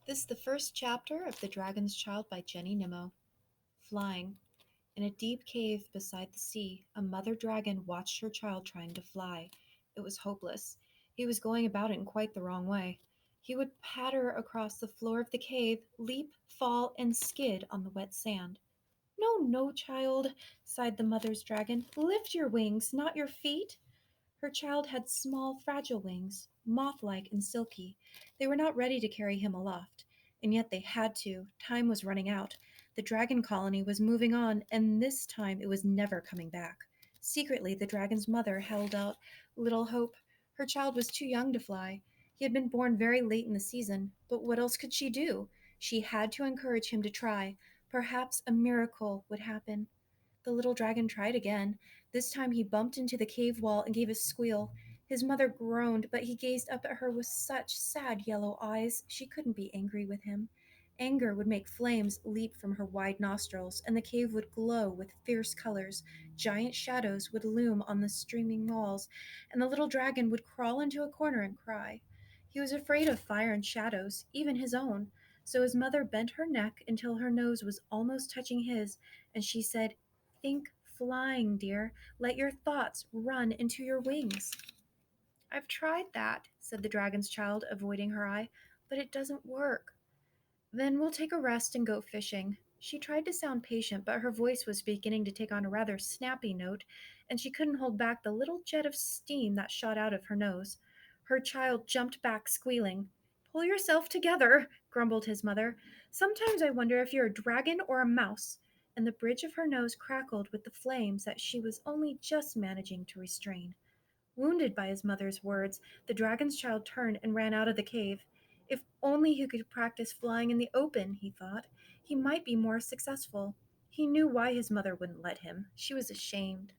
This is the first chapter of The Dragon's Child by Jenny Nimmo. Flying. In a deep cave beside the sea, a mother dragon watched her child trying to fly. It was hopeless. He was going about it in quite the wrong way. He would patter across the floor of the cave, leap, fall, and skid on the wet sand. No, no, child, sighed the mother's dragon. Lift your wings, not your feet. Her child had small, fragile wings, moth-like and silky. They were not ready to carry him aloft, and yet they had to. Time was running out. The dragon colony was moving on, and this time it was never coming back. Secretly, the dragon's mother held out little hope. Her child was too young to fly. He had been born very late in the season, but what else could she do? She had to encourage him to try. Perhaps a miracle would happen. The little dragon tried again. This time he bumped into the cave wall and gave a squeal. His mother groaned, but he gazed up at her with such sad yellow eyes she couldn't be angry with him. Anger would make flames leap from her wide nostrils, and the cave would glow with fierce colors. Giant shadows would loom on the streaming walls, and the little dragon would crawl into a corner and cry. He was afraid of fire and shadows, even his own, so his mother bent her neck until her nose was almost touching his, and she said, "Think flying, dear. Let your thoughts run into your wings." "I've tried that," said the dragon's child, avoiding her eye, "but it doesn't work." "Then we'll take a rest and go fishing." She tried to sound patient, but her voice was beginning to take on a rather snappy note, and she couldn't hold back the little jet of steam that shot out of her nose. Her child jumped back, squealing. "Pull yourself together," grumbled his mother. "Sometimes I wonder if you're a dragon or a mouse." And the bridge of her nose crackled with the flames that she was only just managing to restrain. Wounded by his mother's words, the dragon's child turned and ran out of the cave. If only he could practice flying in the open, he thought, he might be more successful. He knew why his mother wouldn't let him. She was ashamed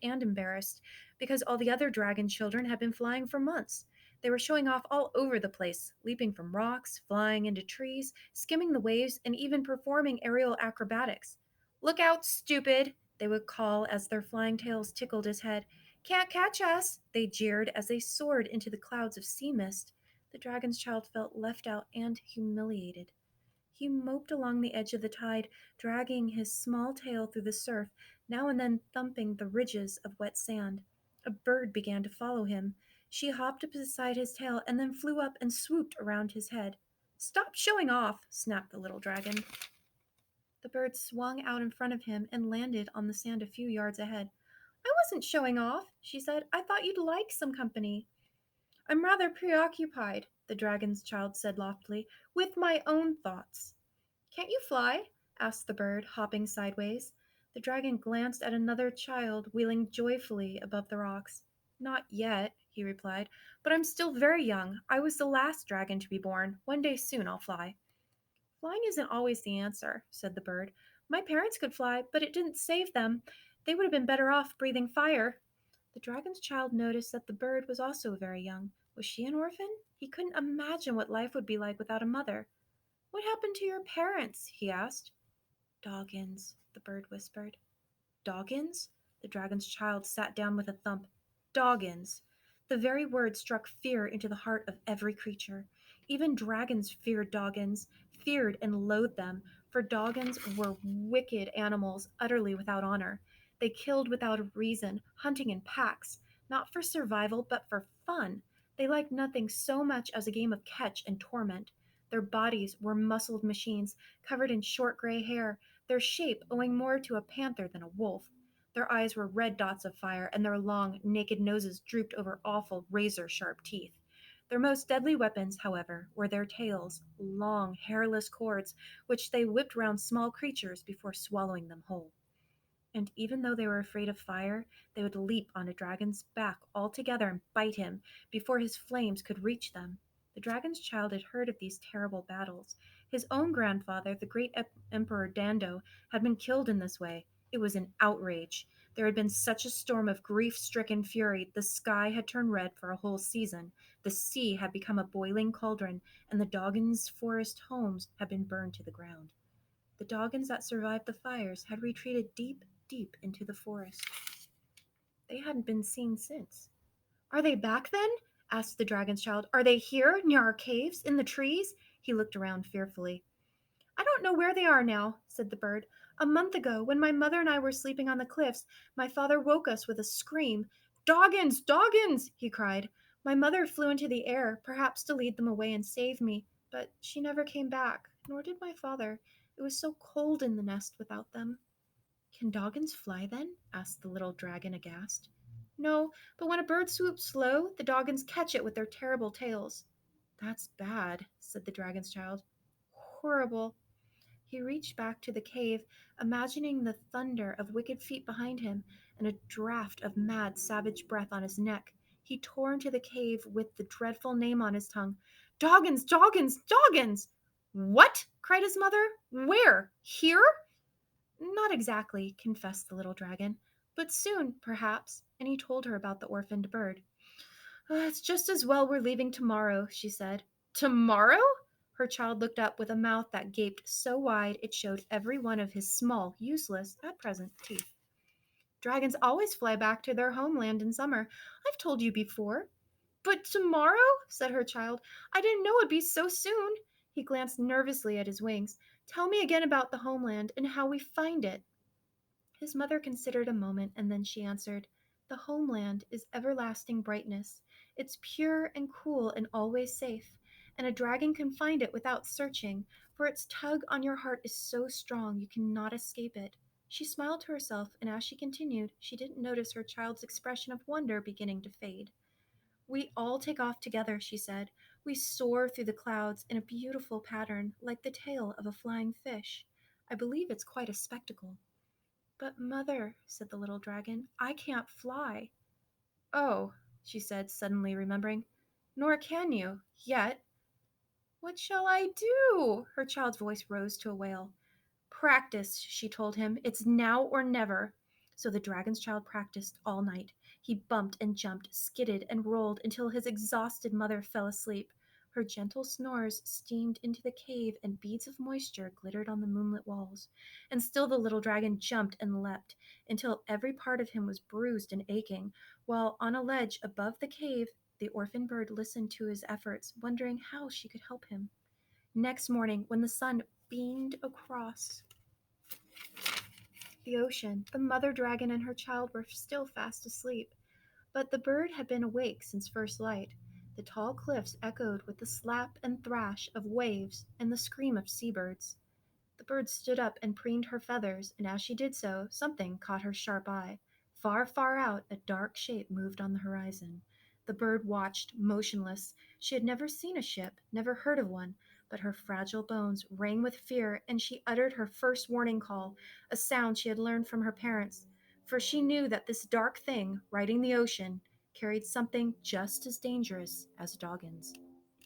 and embarrassed, because all the other dragon children had been flying for months. They were showing off all over the place, leaping from rocks, flying into trees, skimming the waves, and even performing aerial acrobatics. "Look out, stupid!" they would call as their flying tails tickled his head. "Can't catch us!" they jeered as they soared into the clouds of sea mist. The dragon's child felt left out and humiliated. He moped along the edge of the tide, dragging his small tail through the surf, now and then thumping the ridges of wet sand. A bird began to follow him. She hopped beside his tail and then flew up and swooped around his head. "Stop showing off!" snapped the little dragon. The bird swung out in front of him and landed on the sand a few yards ahead. "I wasn't showing off," she said. "I thought you'd like some company." "I'm rather preoccupied," the dragon's child said loftily, "with my own thoughts." "Can't you fly?" asked the bird, hopping sideways. The dragon glanced at another child wheeling joyfully above the rocks. "Not yet," he replied, "but I'm still very young. I was the last dragon to be born. One day soon I'll fly." "Flying isn't always the answer," said the bird. "My parents could fly, but it didn't save them. They would have been better off breathing fire." The dragon's child noticed that the bird was also very young. Was she an orphan? He couldn't imagine what life would be like without a mother. "What happened to your parents?" he asked. "Doggins," the bird whispered. "Doggins?" The dragon's child sat down with a thump. "Doggins." The very word struck fear into the heart of every creature. Even dragons feared doggins, feared and loathed them, for doggins were wicked animals, utterly without honor. They killed without a reason, hunting in packs, not for survival but for fun. They liked nothing so much as a game of catch and torment. Their bodies were muscled machines, covered in short gray hair, their shape owing more to a panther than a wolf. Their eyes were red dots of fire, and their long, naked noses drooped over awful, razor sharp teeth. Their most deadly weapons, however, were their tails, long, hairless cords, which they whipped round small creatures before swallowing them whole. And even though they were afraid of fire, they would leap on a dragon's back all together and bite him before his flames could reach them. The dragon's child had heard of these terrible battles. His own grandfather, the great Emperor Dando, had been killed in this way. It was an outrage. There had been such a storm of grief-stricken fury, the sky had turned red for a whole season, the sea had become a boiling cauldron, and the Doggins' forest homes had been burned to the ground. The Doggins that survived the fires had retreated deep, deep into the forest. They hadn't been seen since. "Are they back then?" asked the dragon's child. "Are they here, near our caves, in the trees?" He looked around fearfully. I don't know where they are now, said the bird. A month ago, when my mother and I were sleeping on the cliffs, my father woke us with a scream. Doggins! Doggins! He cried. My mother flew into the air, perhaps to lead them away and save me, but she never came back, nor did my father. It was so cold in the nest without them. Can Doggins fly then? Asked the little dragon aghast. No, but when a bird swoops low, the Doggins catch it with their terrible tails. That's bad, said the dragon's child. Horrible. He reached back to the cave, imagining the thunder of wicked feet behind him and a draught of mad, savage breath on his neck. He tore into the cave with the dreadful name on his tongue. Doggins! Doggins! Doggins! What? Cried his mother. Where? Here? Not exactly, confessed the little dragon, but soon, perhaps, and he told her about the orphaned bird. It's just as well we're leaving tomorrow, she said. Tomorrow? Her child looked up with a mouth that gaped so wide it showed every one of his small, useless, at present, teeth. Dragons always fly back to their homeland in summer. I've told you before. But tomorrow? Said her child. I didn't know it'd be so soon. He glanced nervously at his wings. Tell me again about the homeland and how we find it. His mother considered a moment, and then she answered, The homeland is everlasting brightness. It's pure and cool and always safe, and a dragon can find it without searching, for its tug on your heart is so strong you cannot escape it. She smiled to herself, and as she continued, she didn't notice her child's expression of wonder beginning to fade. We all take off together, she said. We soar through the clouds in a beautiful pattern, like the tail of a flying fish. I believe it's quite a spectacle. But, mother, said the little dragon, I can't fly. Oh, she said, suddenly remembering, nor can you, yet. What shall I do? Her child's voice rose to a wail. Practice, she told him. It's now or never. So the dragon's child practiced all night. He bumped and jumped, skidded and rolled until his exhausted mother fell asleep. Her gentle snores steamed into the cave, and beads of moisture glittered on the moonlit walls. And still the little dragon jumped and leapt until every part of him was bruised and aching, while on a ledge above the cave, the orphan bird listened to his efforts, wondering how she could help him. Next morning, when the sun beamed across the ocean, the mother dragon and her child were still fast asleep, but the bird had been awake since first light. The tall cliffs echoed with the slap and thrash of waves and the scream of seabirds. The bird stood up and preened her feathers, and as she did so, something caught her sharp eye. Far, far out, a dark shape moved on the horizon. The bird watched, motionless. She had never seen a ship, never heard of one, but her fragile bones rang with fear, and she uttered her first warning call, a sound she had learned from her parents, for she knew that this dark thing, riding the ocean, carried something just as dangerous as Doggins.